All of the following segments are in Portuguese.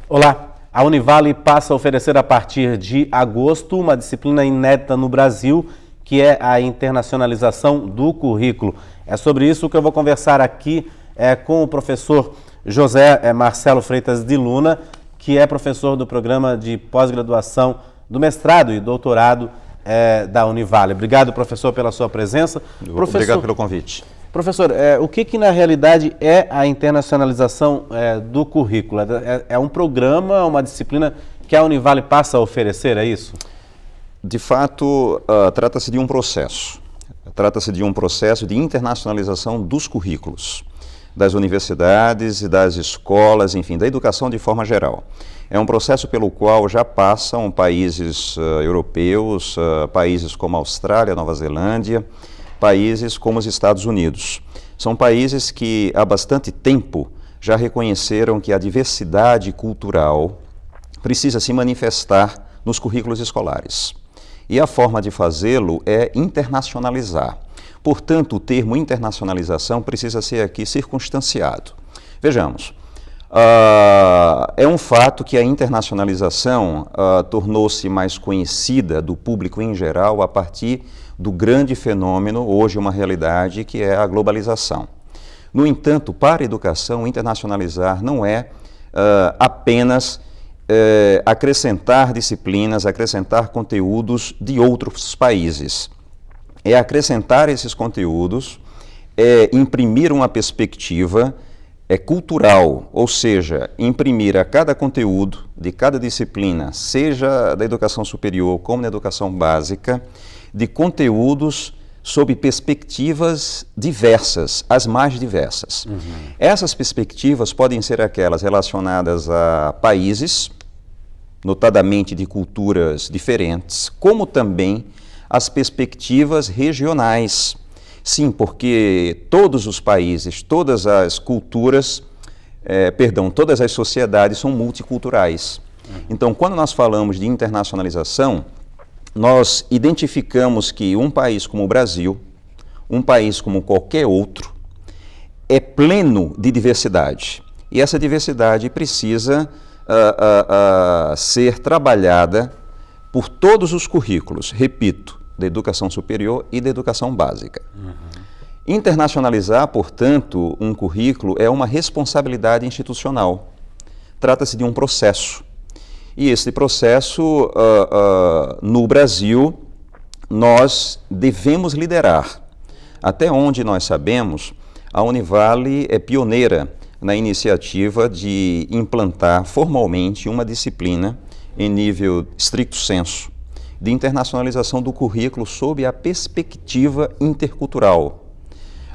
Olá, a Univale passa a oferecer a partir de agosto uma disciplina inédita no Brasil, que é a internacionalização do currículo. É sobre isso que eu vou conversar aqui com o professor José Marcelo Freitas de Luna, que é professor do programa de pós-graduação do mestrado e doutorado da Univale. Obrigado, professor, pela sua presença. Obrigado pelo convite. Professor, o que na realidade é a internacionalização do currículo? É um programa, uma disciplina que a Univale passa a oferecer, é isso? De fato, trata-se de um processo. Trata-se de um processo de internacionalização dos currículos, das universidades e das escolas, enfim, da educação de forma geral. É um processo pelo qual já passam países europeus, países como a Austrália, Nova Zelândia, países como os Estados Unidos. São países que há bastante tempo já reconheceram que a diversidade cultural precisa se manifestar nos currículos escolares. E a forma de fazê-lo é internacionalizar. Portanto, o termo internacionalização precisa ser aqui circunstanciado. Vejamos, é um fato que a internacionalização tornou-se mais conhecida do público em geral a partir do grande fenômeno, hoje uma realidade, que é a globalização. No entanto, para a educação, internacionalizar não é apenas acrescentar disciplinas, acrescentar conteúdos de outros países. É acrescentar esses conteúdos, é imprimir uma perspectiva cultural, ou seja, imprimir a cada conteúdo de cada disciplina, seja da educação superior como da educação básica, de conteúdos sob perspectivas diversas, as mais diversas. Uhum. Essas perspectivas podem ser aquelas relacionadas a países, notadamente de culturas diferentes, como também as perspectivas regionais. Sim, porque todos os países, todas as culturas, todas as sociedades são multiculturais. Uhum. Então, quando nós falamos de internacionalização, nós identificamos que um país como o Brasil, um país como qualquer outro, é pleno de diversidade. E essa diversidade precisa ser trabalhada por todos os currículos, repito, da educação superior e da educação básica. Uhum. Internacionalizar, portanto, um currículo é uma responsabilidade institucional. Trata-se de um processo. E esse processo, no Brasil, nós devemos liderar. Até onde nós sabemos, a Univale é pioneira na iniciativa de implantar formalmente uma disciplina em nível stricto sensu de internacionalização do currículo sob a perspectiva intercultural.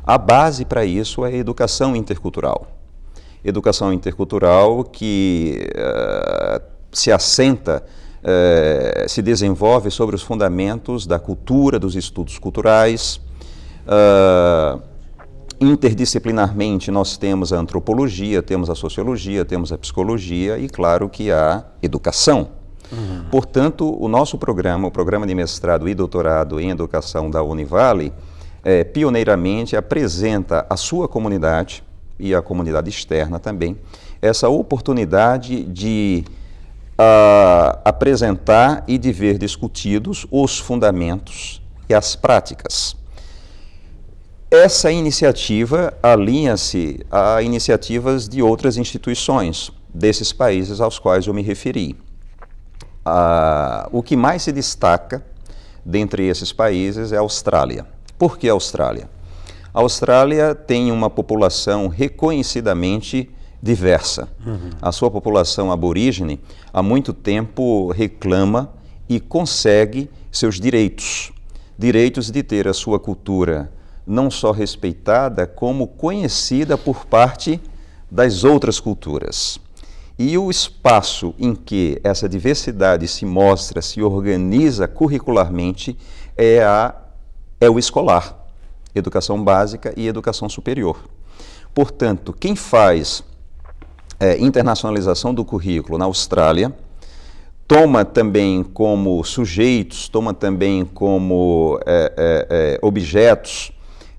A base para isso é a educação intercultural. Educação intercultural que se assenta, se desenvolve sobre os fundamentos da cultura, dos estudos culturais. Interdisciplinarmente nós temos a antropologia, temos a sociologia, temos a psicologia e claro que a educação. Uhum. Portanto, o nosso programa, o programa de mestrado e doutorado em educação da Univale, pioneiramente apresenta à sua comunidade e à comunidade externa também essa oportunidade de apresentar e de ver discutidos os fundamentos e as práticas. Essa iniciativa alinha-se a iniciativas de outras instituições desses países aos quais eu me referi. O que mais se destaca dentre esses países é a Austrália. Por que a Austrália? A Austrália tem uma população reconhecidamente diversa. Uhum. A sua população aborígene há muito tempo reclama e consegue seus direitos. Direitos de ter a sua cultura não só respeitada, como conhecida por parte das outras culturas. E o espaço em que essa diversidade se mostra, se organiza curricularmente, é o escolar, educação básica e educação superior. Portanto, quem faz internacionalização do currículo na Austrália, toma também como sujeitos, toma também como objetos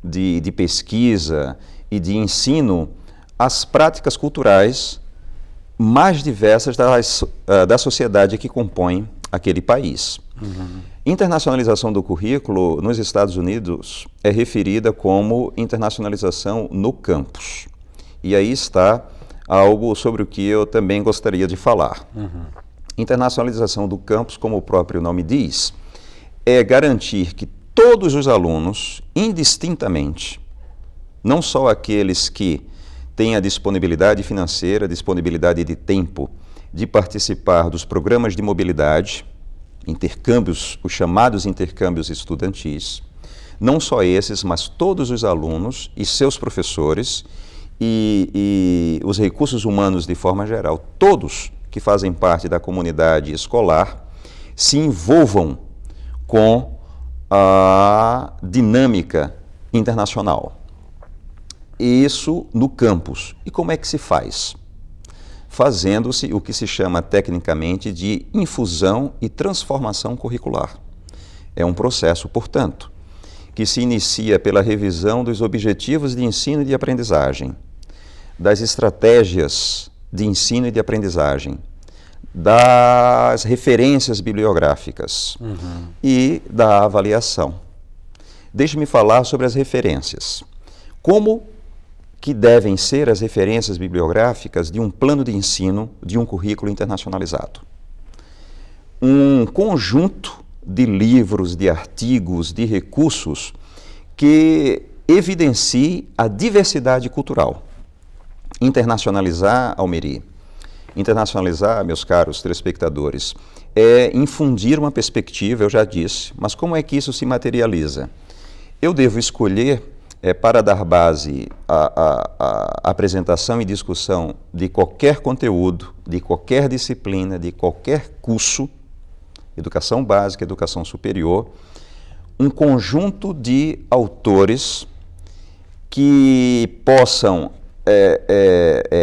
de pesquisa e de ensino as práticas culturais mais diversas da sociedade que compõe aquele país. Internacionalização do currículo nos Estados Unidos é referida como internacionalização no campus. E aí está algo sobre o que eu também gostaria de falar. Internacionalização do campus, como o próprio nome diz, é garantir que todos os alunos, indistintamente, não só aqueles que têm a disponibilidade financeira, disponibilidade de tempo de participar dos programas de mobilidade, intercâmbios, os chamados intercâmbios estudantis, não só esses, mas todos os alunos e seus professores e os recursos humanos de forma geral, todos que fazem parte da comunidade escolar, se envolvam com a dinâmica internacional. Isso no campus. E como é que se faz? Fazendo-se o que se chama tecnicamente de infusão e transformação curricular. É um processo, portanto, que se inicia pela revisão dos objetivos de ensino e de aprendizagem, das estratégias de ensino e de aprendizagem, das referências bibliográficas e da avaliação. Deixe-me falar sobre as referências. Como que devem ser as referências bibliográficas de um plano de ensino de um currículo internacionalizado? Um conjunto de livros, de artigos, de recursos que evidencie a diversidade cultural. Internacionalizar, Almeri, internacionalizar, meus caros telespectadores, é infundir uma perspectiva, eu já disse, mas como é que isso se materializa? Eu devo escolher, para dar base à apresentação e discussão de qualquer conteúdo, de qualquer disciplina, de qualquer curso, educação básica, educação superior, um conjunto de autores que possam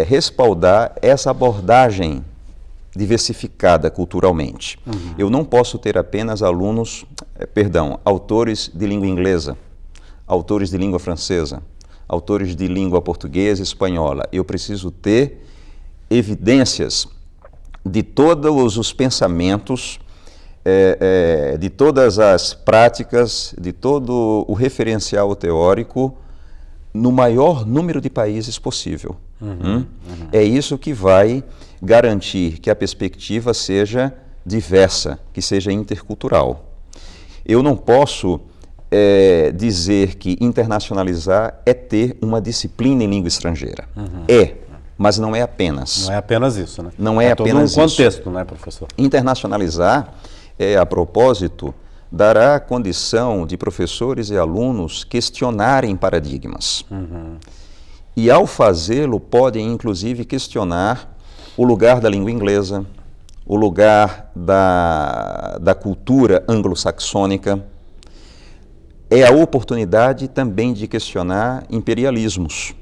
respaldar essa abordagem diversificada culturalmente. Eu não posso ter apenas autores de língua inglesa, autores de língua francesa, autores de língua portuguesa e espanhola. Eu preciso ter evidências de todos os pensamentos, de todas as práticas, de todo o referencial teórico, no maior número de países possível. É isso que vai garantir que a perspectiva seja diversa, que seja intercultural. Eu não posso dizer que internacionalizar é ter uma disciplina em língua estrangeira. Mas não é apenas. Não é apenas isso, né? Não é apenas todo um contexto, né, professor? Internacionalizar, a propósito, dará a condição de professores e alunos questionarem paradigmas. E, ao fazê-lo, podem, inclusive, questionar o lugar da língua inglesa, o lugar da cultura anglo-saxônica. É a oportunidade também de questionar imperialismos.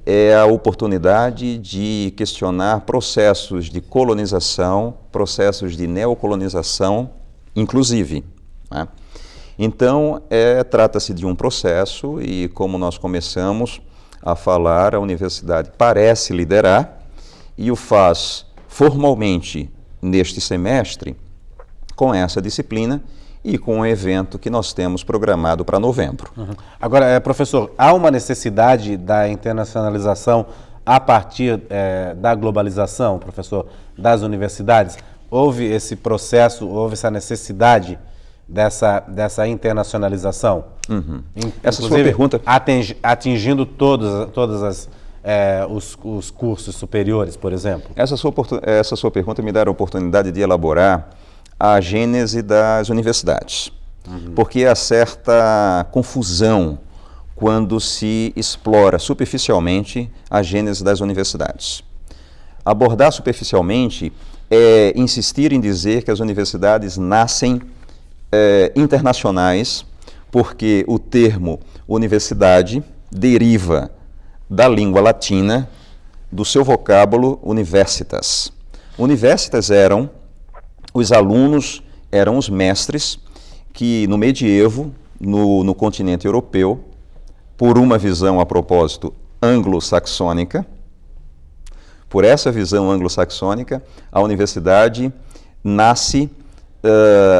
É a oportunidade de questionar processos de colonização, processos de neocolonização, inclusive. Né? Então, trata-se de um processo e, como nós começamos a falar, a universidade parece liderar e o faz formalmente neste semestre com essa disciplina e com um evento que nós temos programado para novembro. Agora, professor, há uma necessidade da internacionalização a partir da globalização, professor, das universidades? Houve esse processo, houve essa necessidade dessa internacionalização? Essa sua pergunta... atingindo todas os cursos superiores, por exemplo? Essa sua pergunta me dá a oportunidade de elaborar a gênese das universidades, porque há certa confusão quando se explora superficialmente a gênese das universidades. Abordar superficialmente é insistir em dizer que as universidades nascem internacionais, porque o termo universidade deriva da língua latina, do seu vocábulo universitas. Universitas eram os alunos, eram os mestres que no medievo, no continente europeu, por uma visão a propósito anglo-saxônica, por essa visão anglo-saxônica, a universidade nasce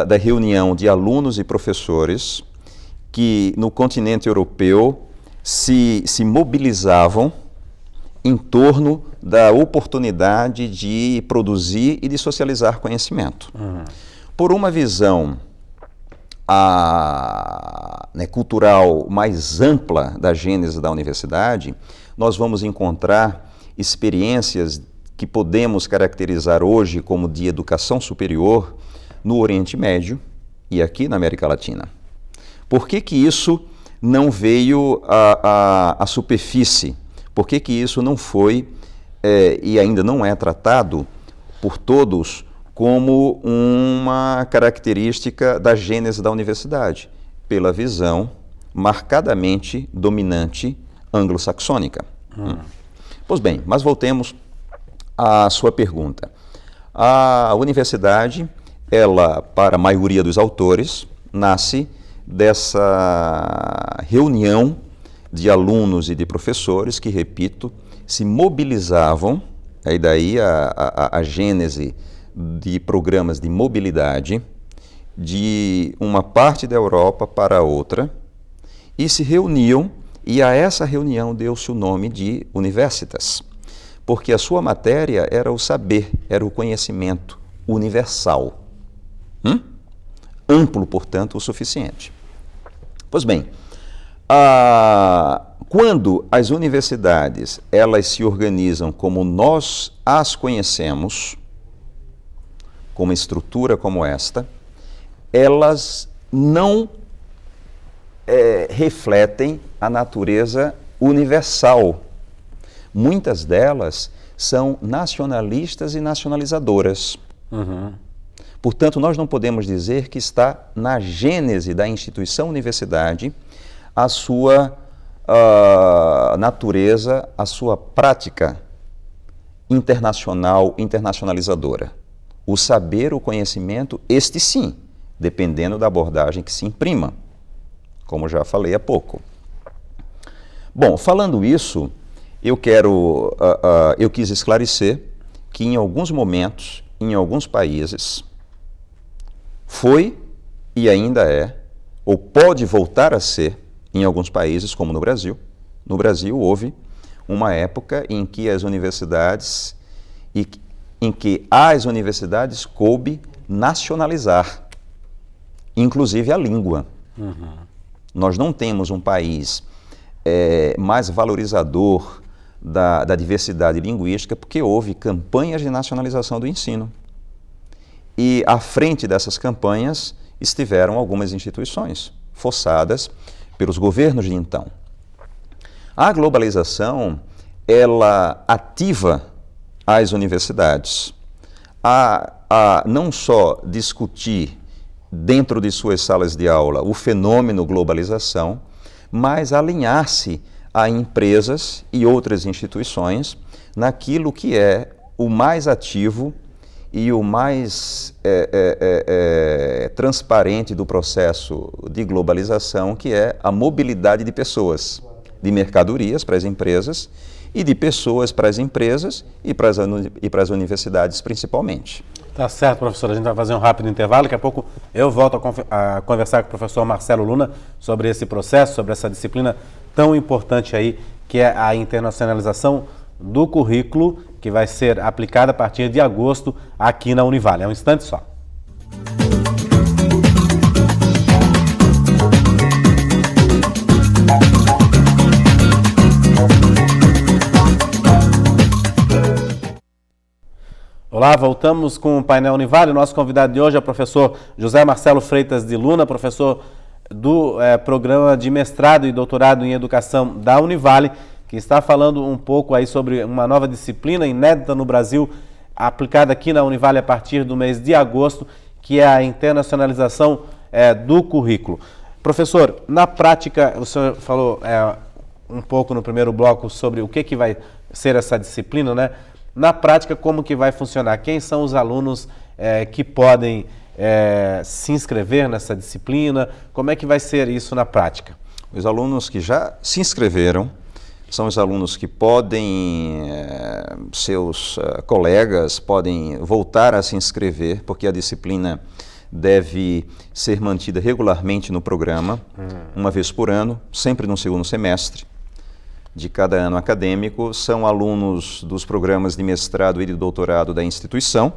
da reunião de alunos e professores que no continente europeu se mobilizavam em torno da oportunidade de produzir e de socializar conhecimento. Por uma visão cultural mais ampla da gênese da universidade, nós vamos encontrar experiências que podemos caracterizar hoje como de educação superior no Oriente Médio e aqui na América Latina. Por que que isso não veio à superfície? Por que que isso não foi e ainda não é tratado por todos como uma característica da gênese da universidade? Pela visão marcadamente dominante anglo-saxônica. Pois bem, mas voltemos à sua pergunta. A universidade, ela, para a maioria dos autores, nasce dessa reunião de alunos e de professores que, repito, se mobilizavam, aí daí a gênese de programas de mobilidade de uma parte da Europa para outra, e se reuniam, e a essa reunião deu-se o nome de universitas, porque a sua matéria era o saber, era o conhecimento universal, amplo, portanto, o suficiente. Pois bem, quando as universidades elas se organizam como nós as conhecemos, com uma estrutura como esta, elas não refletem a natureza universal. Muitas delas são nacionalistas e nacionalizadoras. Portanto, nós não podemos dizer que está na gênese da instituição universidade a sua natureza, a sua prática internacional, internacionalizadora. O saber, o conhecimento, este sim, dependendo da abordagem que se imprima, como já falei há pouco. Bom, falando isso, eu quis esclarecer que em alguns momentos, em alguns países, foi e ainda é, ou pode voltar a ser, em alguns países, como no Brasil. No Brasil houve uma época em que as universidades, coube nacionalizar, inclusive a língua. Nós não temos um país mais valorizador da diversidade linguística porque houve campanhas de nacionalização do ensino. E à frente dessas campanhas estiveram algumas instituições forçadas pelos governos de então. A globalização, ela ativa as universidades a não só discutir dentro de suas salas de aula o fenômeno globalização, mas alinhar-se a empresas e outras instituições naquilo que é o mais ativo e o mais transparente do processo de globalização, que é a mobilidade de pessoas, de mercadorias para as empresas e de pessoas para as empresas e para as universidades principalmente. Tá certo, professor. A gente vai fazer um rápido intervalo. Daqui a pouco eu volto a conversar com o professor Marcelo Luna sobre esse processo, sobre essa disciplina tão importante aí, que é a internacionalização do currículo, que vai ser aplicada a partir de agosto aqui na Univale. É um instante só. Olá, voltamos com o painel Univale. O nosso convidado de hoje é o professor José Marcelo Freitas de Luna, professor do programa de mestrado e doutorado em educação da Univale, que está falando um pouco aí sobre uma nova disciplina inédita no Brasil, aplicada aqui na Univale a partir do mês de agosto, que é a internacionalização do currículo. Professor, na prática, o senhor falou um pouco no primeiro bloco sobre o que vai ser essa disciplina, né? Na prática, como que vai funcionar? Quem são os alunos que podem se inscrever nessa disciplina? Como é que vai ser isso na prática? Os alunos que já se inscreveram são os alunos que podem, seus colegas podem voltar a se inscrever, porque a disciplina deve ser mantida regularmente no programa, uma vez por ano, sempre no segundo semestre de cada ano acadêmico. São alunos dos programas de mestrado e de doutorado da instituição,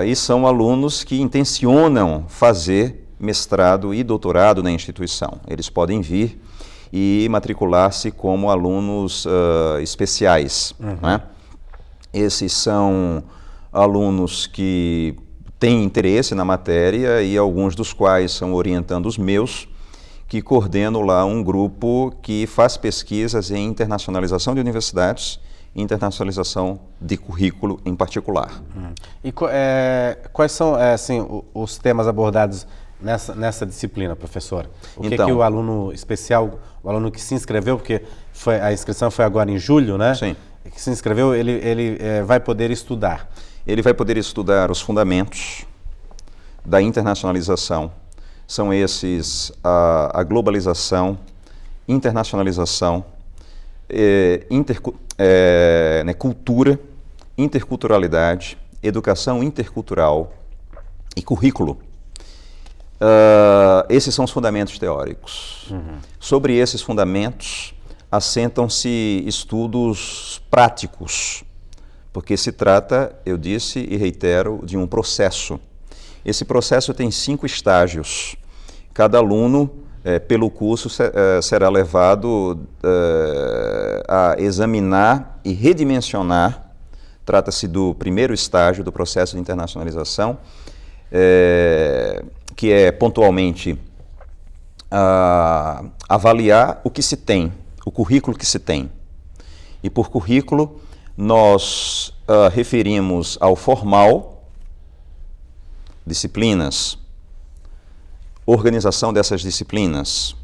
e são alunos que intencionam fazer mestrado e doutorado na instituição. Eles podem vir e matricular-se como alunos especiais. Né? Esses são alunos que têm interesse na matéria e alguns dos quais são orientandos meus, que coordeno lá um grupo que faz pesquisas em internacionalização de universidades e internacionalização de currículo em particular. E quais são assim, os temas abordados nessa disciplina, professor? O que o aluno especial, o aluno que se inscreveu, porque a inscrição foi agora em julho, né? Sim. Que se inscreveu, ele vai poder estudar? Ele vai poder estudar os fundamentos da internacionalização. São esses a globalização, internacionalização, cultura, interculturalidade, educação intercultural e currículo. Esses são os fundamentos teóricos. Sobre esses fundamentos assentam-se estudos práticos, porque se trata, eu disse e reitero, de um processo. Esse processo tem 5 estágios. Cada aluno, pelo curso, será levado a examinar e redimensionar. Trata-se do primeiro estágio do processo de internacionalização, que é pontualmente avaliar o que se tem, o currículo que se tem. E por currículo, nós referimos ao formal, disciplinas, organização dessas disciplinas,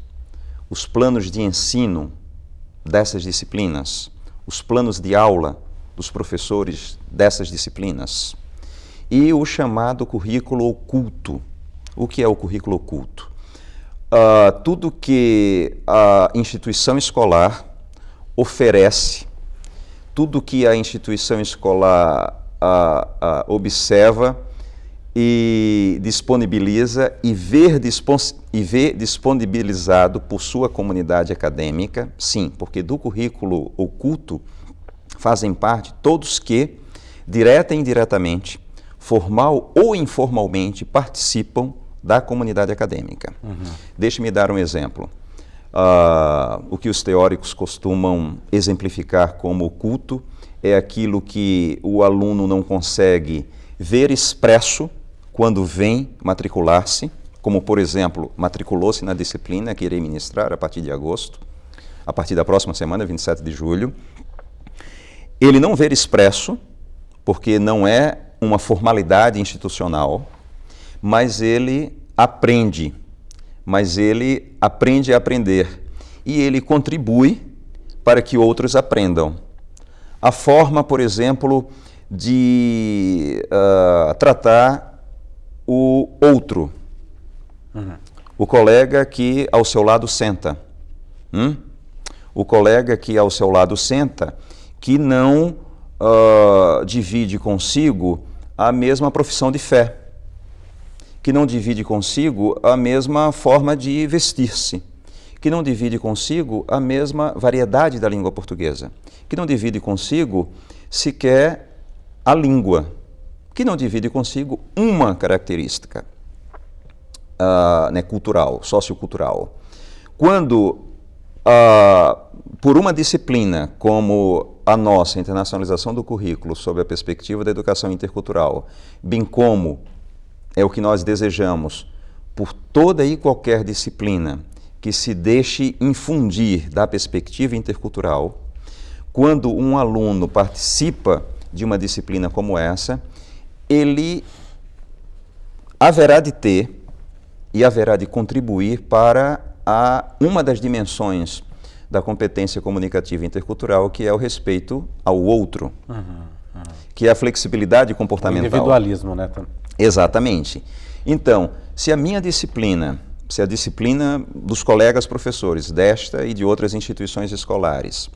os planos de ensino dessas disciplinas, os planos de aula dos professores dessas disciplinas e o chamado currículo oculto. O que é o currículo oculto? Tudo que a instituição escolar oferece, tudo que a instituição escolar observa e disponibiliza e vê disponibilizado por sua comunidade acadêmica, sim, porque do currículo oculto fazem parte todos que, direta e indiretamente, formal ou informalmente, participam da comunidade acadêmica. Deixe-me dar um exemplo. O que os teóricos costumam exemplificar como oculto é aquilo que o aluno não consegue ver expresso quando vem matricular-se, como, por exemplo, matriculou-se na disciplina que irei ministrar a partir de agosto, a partir da próxima semana, 27 de julho. Ele não ver expresso, porque não é uma formalidade institucional, mas ele aprende a aprender e ele contribui para que outros aprendam. A forma, por exemplo, de tratar o outro, o colega que ao seu lado senta, o colega que ao seu lado senta, que não divide consigo a mesma profissão de fé, que não divide consigo a mesma forma de vestir-se, que não divide consigo a mesma variedade da língua portuguesa, que não divide consigo sequer a língua, que não divide consigo uma característica cultural, sociocultural. Quando, por uma disciplina como a nossa, internacionalização do currículo, sob a perspectiva da educação intercultural, bem como é o que nós desejamos por toda e qualquer disciplina que se deixe infundir da perspectiva intercultural, quando um aluno participa de uma disciplina como essa, ele haverá de ter e haverá de contribuir para uma das dimensões da competência comunicativa intercultural, que é o respeito ao outro, que é a flexibilidade comportamental. O individualismo, né? Exatamente. Então, se a disciplina dos colegas professores desta e de outras instituições escolares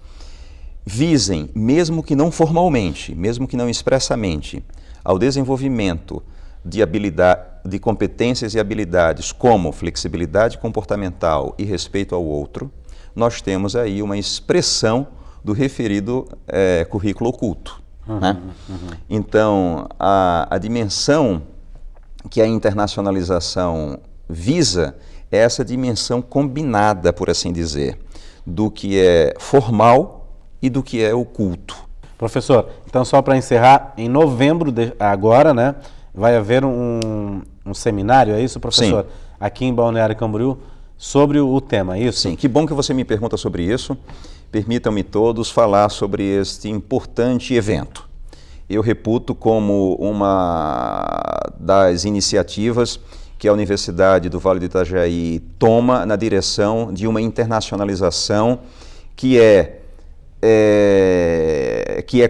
visem, mesmo que não formalmente, mesmo que não expressamente, ao desenvolvimento de competências e habilidades como flexibilidade comportamental e respeito ao outro, nós temos aí uma expressão do referido currículo oculto. Né? Então, a dimensão que a internacionalização visa é essa dimensão combinada, por assim dizer, do que é formal e do que é oculto. Professor, então só para encerrar, em novembro agora, né, vai haver um seminário, é isso, professor? Sim. Aqui em Balneário Camboriú, sobre o tema, é isso? Sim, que bom que você me pergunta sobre isso. Permitam-me todos falar sobre este importante evento. Eu reputo como uma das iniciativas que a Universidade do Vale do Itajaí toma na direção de uma internacionalização que é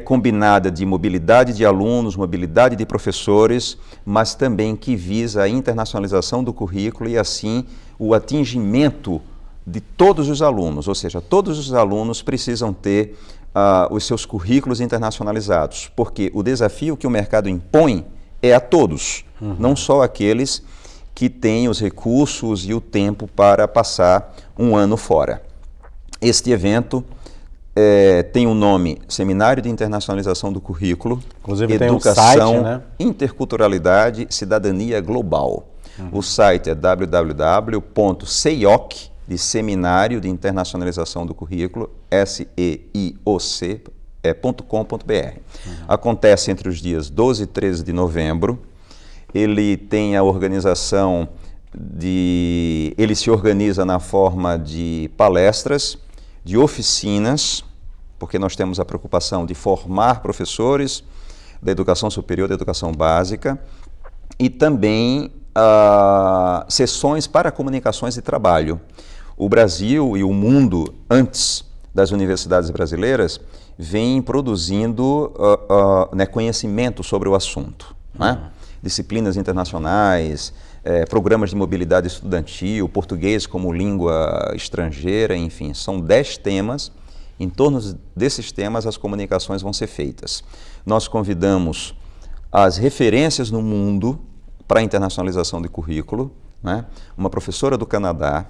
combinada de mobilidade de alunos, mobilidade de professores, mas também que visa a internacionalização do currículo e, assim, o atingimento de todos os alunos, ou seja, todos os alunos precisam ter os seus currículos internacionalizados, porque o desafio que o mercado impõe é a todos, não só aqueles que têm os recursos e o tempo para passar um ano fora. Este evento tem o nome Seminário de Internacionalização do Currículo, inclusive Educação, tem um site, né? Interculturalidade, Cidadania Global. O site é www.seioc, de Seminário de Internacionalização do Currículo, SEIOC.com.br. Acontece entre os dias 12 e 13 de novembro. Ele tem a organização ele se organiza na forma de palestras, de oficinas, porque nós temos a preocupação de formar professores da educação superior, da educação básica, e também sessões para comunicações de trabalho. O Brasil e o mundo, antes das universidades brasileiras, vem produzindo conhecimento sobre o assunto, né? Disciplinas internacionais, programas de mobilidade estudantil, português como língua estrangeira, enfim, são 10 temas. Em torno desses temas as comunicações vão ser feitas. Nós convidamos as referências no mundo para a internacionalização de currículo, né? Uma professora do Canadá,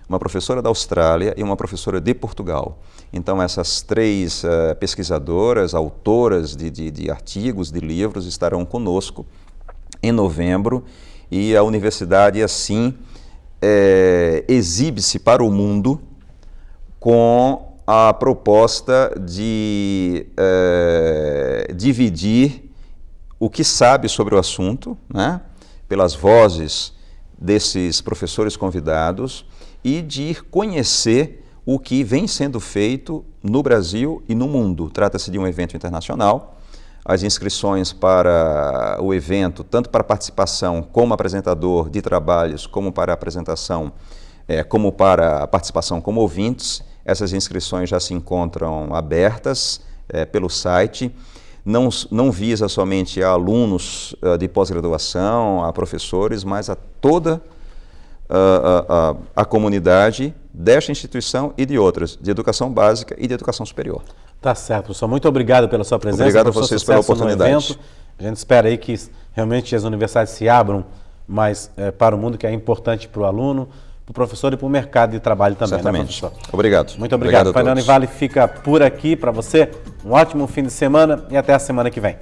uma professora da Austrália e uma professora de Portugal. Então essas 3 pesquisadoras, autoras de artigos, de livros, estarão conosco em novembro, e a universidade assim exibe-se para o mundo com a proposta de dividir o que sabe sobre o assunto, né, pelas vozes desses professores convidados, e de ir conhecer o que vem sendo feito no Brasil e no mundo. Trata-se de um evento internacional. As inscrições para o evento, tanto para participação como apresentador de trabalhos, como para apresentação, como para a participação como ouvintes, essas inscrições já se encontram abertas pelo site. Não visa somente a alunos de pós-graduação, a professores, mas a toda a comunidade desta instituição e de outras, de educação básica e de educação superior. Tá certo, professor. Muito obrigado pela sua presença. Obrigado a vocês pela oportunidade. A gente espera aí que realmente as universidades se abram mais para o mundo, que é importante para o aluno, para o professor e para o mercado de trabalho também. Certamente. Né, obrigado. Muito obrigado. Obrigado a todos. Fernando Vale fica por aqui para você. Um ótimo fim de semana e até a semana que vem.